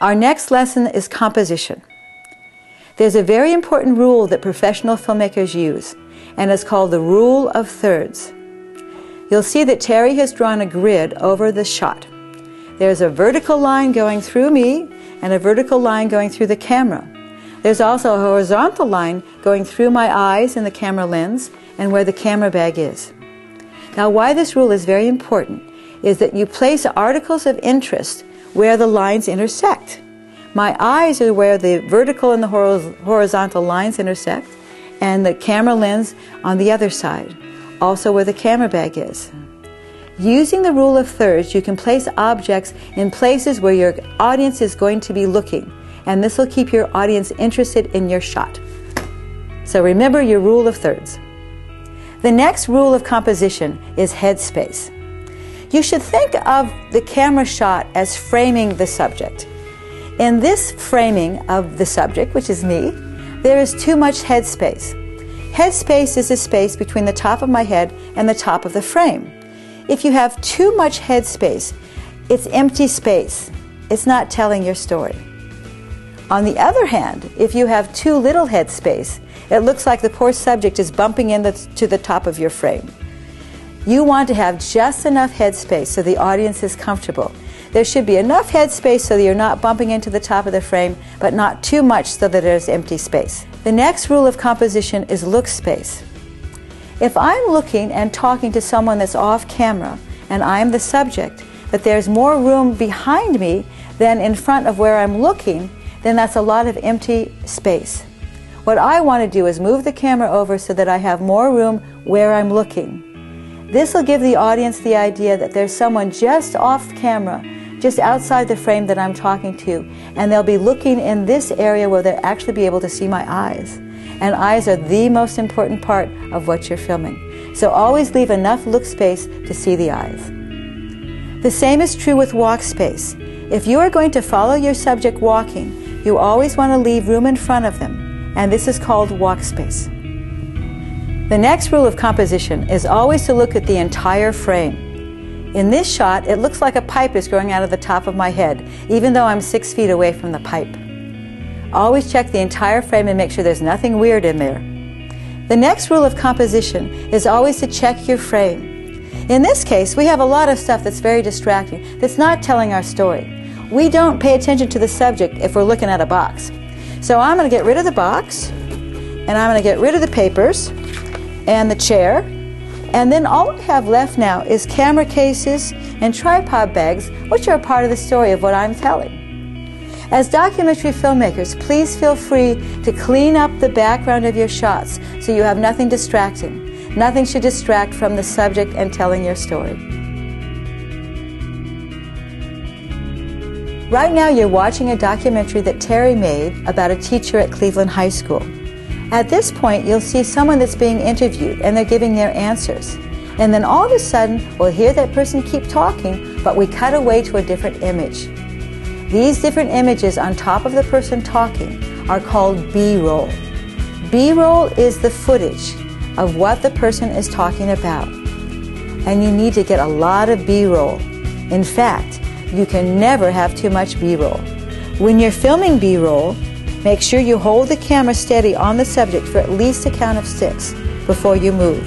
Our next lesson is composition. There's a very important rule that professional filmmakers use, and it's called the rule of thirds. You'll see that Terry has drawn a grid over the shot. There's a vertical line going through me and a vertical line going through the camera. There's also a horizontal line going through my eyes and the camera lens and where the camera bag is. Now, why this rule is very important is that you place articles of interest where the lines intersect. My eyes are where the vertical and the horizontal lines intersect, and the camera lens on the other side, also where the camera bag is. Using the rule of thirds, you can place objects in places where your audience is going to be looking, and this will keep your audience interested in your shot. So remember your rule of thirds. The next rule of composition is headspace. You should think of the camera shot as framing the subject. In this framing of the subject, which is me, there is too much headspace. Headspace is the space between the top of my head and the top of the frame. If you have too much headspace, it's empty space. It's not telling your story. On the other hand, if you have too little headspace, it looks like the poor subject is bumping into the top of your frame. You want to have just enough headspace so the audience is comfortable. There should be enough headspace so that you're not bumping into the top of the frame, but not too much so that there's empty space. The next rule of composition is look space. If I'm looking and talking to someone that's off camera and I'm the subject, but there's more room behind me than in front of where I'm looking, then that's a lot of empty space. What I want to do is move the camera over so that I have more room where I'm looking. This will give the audience the idea that there's someone just off camera, just outside the frame that I'm talking to, and they'll be looking in this area where they'll actually be able to see my eyes. And eyes are the most important part of what you're filming. So always leave enough look space to see the eyes. The same is true with walk space. If you are going to follow your subject walking, you always want to leave room in front of them, and this is called walk space. The next rule of composition is always to look at the entire frame. In this shot, it looks like a pipe is growing out of the top of my head, even though I'm 6 feet away from the pipe. Always check the entire frame and make sure there's nothing weird in there. The next rule of composition is always to check your frame. In this case, we have a lot of stuff that's very distracting, that's not telling our story. We don't pay attention to the subject if we're looking at a box. So I'm going to get rid of the box, and I'm going to get rid of the papers, and the chair, and then all we have left now is camera cases and tripod bags, which are a part of the story of what I'm telling. As documentary filmmakers, please feel free to clean up the background of your shots so you have nothing distracting. Nothing should distract from the subject and telling your story. Right now you're watching a documentary that Terry made about a teacher at Cleveland High School. At this point, you'll see someone that's being interviewed, and they're giving their answers. And then all of a sudden, we'll hear that person keep talking, but we cut away to a different image. These different images on top of the person talking are called B-roll. B-roll is the footage of what the person is talking about. And you need to get a lot of B-roll. In fact, you can never have too much B-roll. When you're filming B-roll, make sure you hold the camera steady on the subject for at least a count of 6 before you move.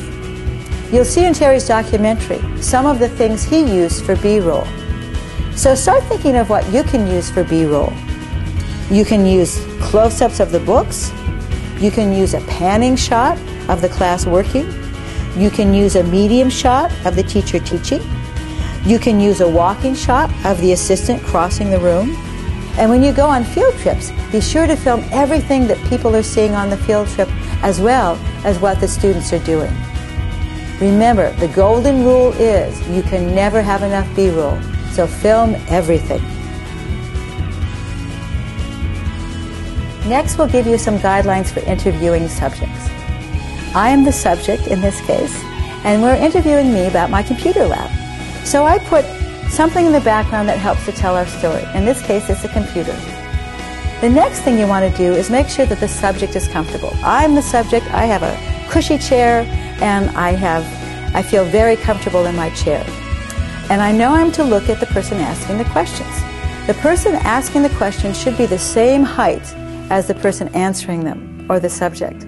You'll see in Terry's documentary some of the things he used for B-roll. So start thinking of what you can use for B-roll. You can use close-ups of the books. You can use a panning shot of the class working. You can use a medium shot of the teacher teaching. You can use a walking shot of the assistant crossing the room. And when you go on field trips, be sure to film everything that people are seeing on the field trip as well as what the students are doing. Remember, the golden rule is you can never have enough B-roll, so film everything. Next, we'll give you some guidelines for interviewing subjects. I am the subject in this case, and we're interviewing me about my computer lab. So I put something in the background that helps to tell our story. In this case, it's a computer. The next thing you want to do is make sure that the subject is comfortable. I'm the subject. I have a cushy chair, and I feel very comfortable in my chair. And I know I'm to look at the person asking the questions. The person asking the question should be the same height as the person answering them, or the subject.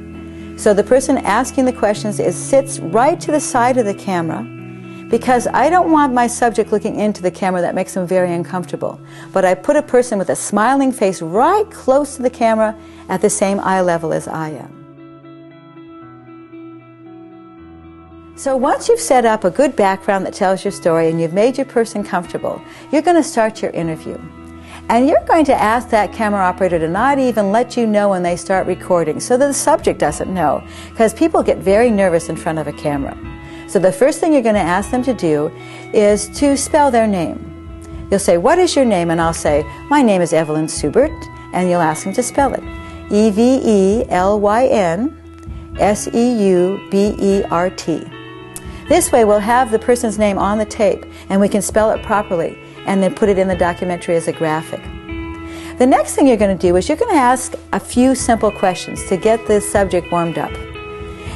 So the person asking the questions sits right to the side of the camera, because I don't want my subject looking into the camera. That makes them very uncomfortable. But I put a person with a smiling face right close to the camera at the same eye level as I am. So once you've set up a good background that tells your story and you've made your person comfortable, you're going to start your interview. And you're going to ask that camera operator to not even let you know when they start recording, so that the subject doesn't know, because people get very nervous in front of a camera. So the first thing you're going to ask them to do is to spell their name. You'll say, "What is your name?" And I'll say, "My name is Evelyn Seubert," and you'll ask them to spell it. EVELYN SEUBERT. This way we'll have the person's name on the tape, and we can spell it properly and then put it in the documentary as a graphic. The next thing you're going to do is you're going to ask a few simple questions to get the subject warmed up.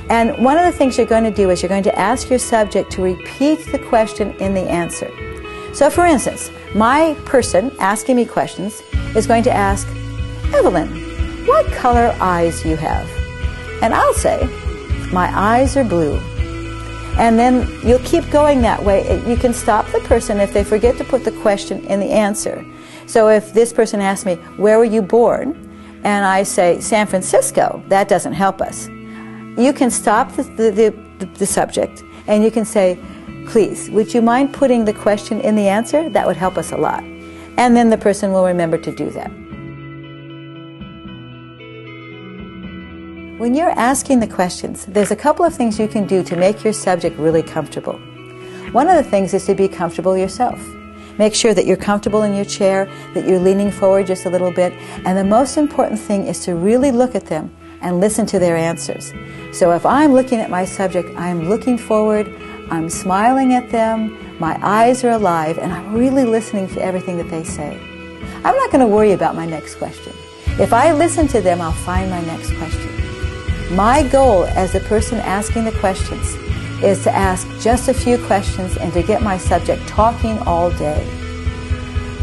And one of the things you're going to do is you're going to ask your subject to repeat the question in the answer. So for instance, my person asking me questions is going to ask, "Evelyn, what color eyes do you have?" And I'll say, "My eyes are blue." And then you'll keep going that way. You can stop the person if they forget to put the question in the answer. So if this person asks me, "Where were you born?" and I say, "San Francisco," that doesn't help us. You can stop the subject and you can say, "Please, would you mind putting the question in the answer?" That would help us a lot. And then the person will remember to do that. When you're asking the questions, there's a couple of things you can do to make your subject really comfortable. One of the things is to be comfortable yourself. Make sure that you're comfortable in your chair, that you're leaning forward just a little bit, and the most important thing is to really look at them and listen to their answers. So if I'm looking at my subject, I'm looking forward, I'm smiling at them, my eyes are alive, and I'm really listening to everything that they say. I'm not going to worry about my next question. If I listen to them, I'll find my next question. My goal as the person asking the questions is to ask just a few questions and to get my subject talking all day.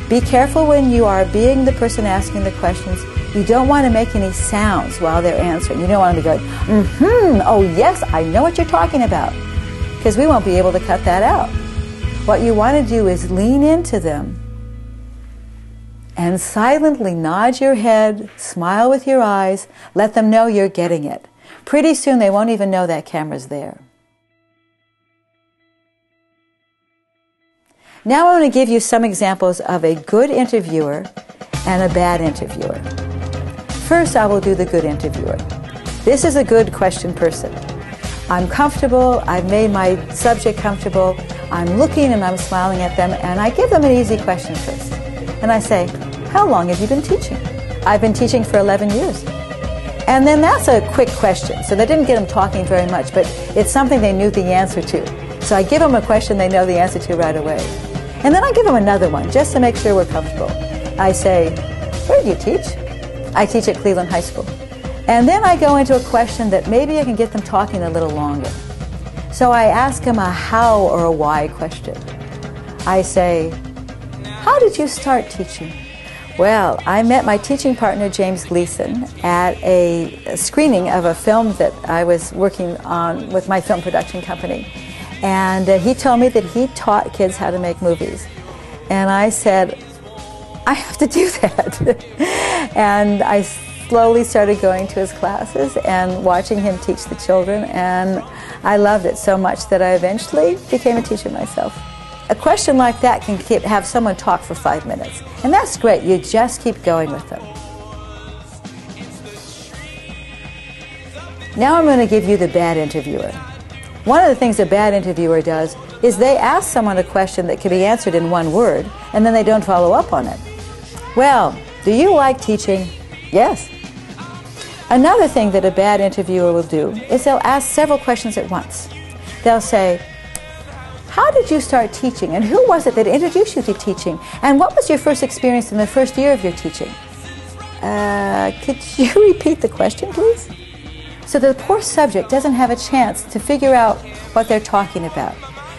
Be careful when you are being the person asking the questions. You don't want to make any sounds while they're answering. You don't want to be going, "Oh yes, I know what you're talking about," because we won't be able to cut that out. What you want to do is lean into them and silently nod your head, smile with your eyes, let them know you're getting it. Pretty soon they won't even know that camera's there. Now I want to give you some examples of a good interviewer and a bad interviewer. First, I will do the good interviewer. This is a good question person. I'm comfortable, I've made my subject comfortable, I'm looking and I'm smiling at them, and I give them an easy question first. And I say, "How long have you been teaching?" "I've been teaching for 11 years. And then that's a quick question. So that didn't get them talking very much, but it's something they knew the answer to. So I give them a question they know the answer to right away. And then I give them another one, just to make sure we're comfortable. I say, "Where do you teach?" "I teach at Cleveland High School." And then I go into a question that maybe I can get them talking a little longer. So I ask them a how or a why question. I say, "How did you start teaching?" "Well, I met my teaching partner, James Gleason, at a screening of a film that I was working on with my film production company. And he told me that he taught kids how to make movies. And I said, I have to do that." And I slowly started going to his classes and watching him teach the children. And I loved it so much that I eventually became a teacher myself. A question like that can have someone talk for 5 minutes. And that's great. You just keep going with them. Now I'm going to give you the bad interviewer. One of the things a bad interviewer does is they ask someone a question that can be answered in one word, and then they don't follow up on it. "Well, do you like teaching?" "Yes." Another thing that a bad interviewer will do is they'll ask several questions at once. They'll say, "How did you start teaching? And who was it that introduced you to teaching? And what was your first experience in the first year of your teaching?" Could you repeat the question, please? So the poor subject doesn't have a chance to figure out what they're talking about.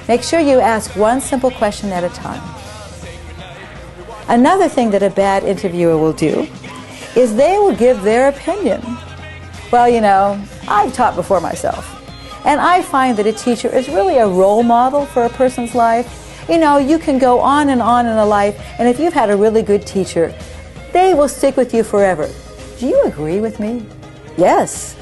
Make sure you ask one simple question at a time. Another thing that a bad interviewer will do is they will give their opinion. Well, you know, I've taught before myself, and I find that a teacher is really a role model for a person's life. You know, you can go on in a life, and if you've had a really good teacher, they will stick with you forever. Do you agree with me? Yes.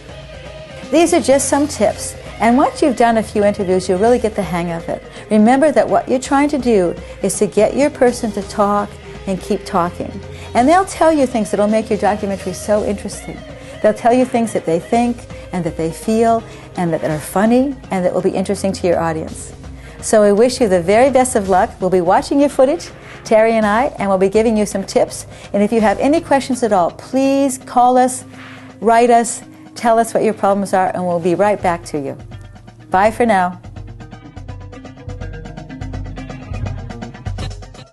These are just some tips, and once you've done a few interviews, you'll really get the hang of it. Remember that what you're trying to do is to get your person to talk and keep talking. And they'll tell you things that will make your documentary so interesting. They'll tell you things that they think and that they feel and that are funny and that will be interesting to your audience. So we wish you the very best of luck. We'll be watching your footage, Terry and I, and we'll be giving you some tips. And if you have any questions at all, please call us, write us, tell us what your problems are, and we'll be right back to you. Bye for now.